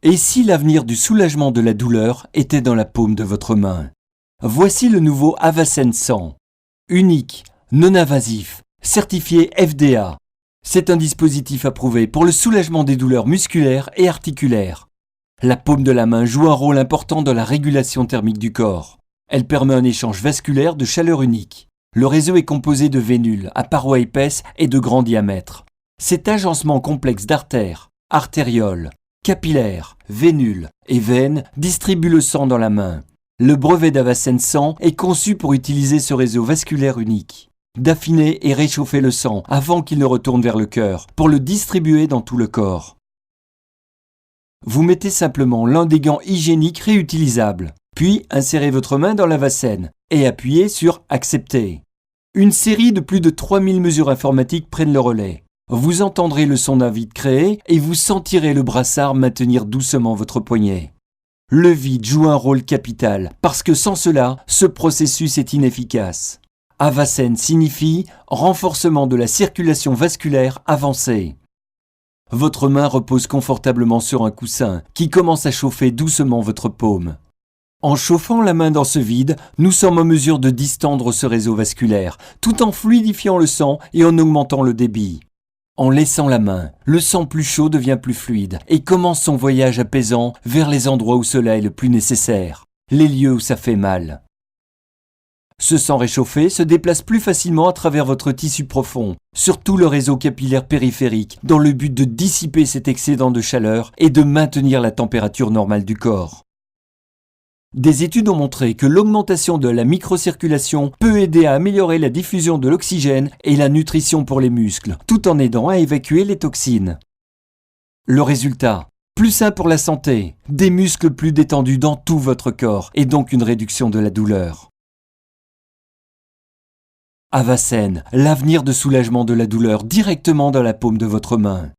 Et si l'avenir du soulagement de la douleur était dans la paume de votre main? Voici le nouveau Avacen 100. Unique, non invasif, certifié FDA. C'est un dispositif approuvé pour le soulagement des douleurs musculaires et articulaires. La paume de la main joue un rôle important dans la régulation thermique du corps. Elle permet un échange vasculaire de chaleur unique. Le réseau est composé de vénules à parois épaisses et de grand diamètre. Cet agencement complexe d'artères, artérioles, capillaires, vénules et veines distribue le sang dans la main. Le brevet d'Avacen 100 est conçu pour utiliser ce réseau vasculaire unique, d'affiner et réchauffer le sang avant qu'il ne retourne vers le cœur, pour le distribuer dans tout le corps. Vous mettez simplement l'un des gants hygiéniques réutilisables, puis insérez votre main dans l'Avacen et appuyez sur « Accepter ». Une série de plus de 3000 mesures informatiques prennent le relais. Vous entendrez le son d'un vide créé et vous sentirez le brassard maintenir doucement votre poignet. Le vide joue un rôle capital parce que sans cela, ce processus est inefficace. Avacen signifie renforcement de la circulation vasculaire avancée. Votre main repose confortablement sur un coussin qui commence à chauffer doucement votre paume. En chauffant la main dans ce vide, nous sommes en mesure de distendre ce réseau vasculaire, tout en fluidifiant le sang et en augmentant le débit. En laissant la main, le sang plus chaud devient plus fluide et commence son voyage apaisant vers les endroits où cela est le plus nécessaire, les lieux où ça fait mal. Ce sang réchauffé se déplace plus facilement à travers votre tissu profond, sur tout le réseau capillaire périphérique, dans le but de dissiper cet excédent de chaleur et de maintenir la température normale du corps. Des études ont montré que l'augmentation de la microcirculation peut aider à améliorer la diffusion de l'oxygène et la nutrition pour les muscles, tout en aidant à évacuer les toxines. Le résultat, plus sain pour la santé, des muscles plus détendus dans tout votre corps et donc une réduction de la douleur. Avacen, l'avenir de soulagement de la douleur directement dans la paume de votre main.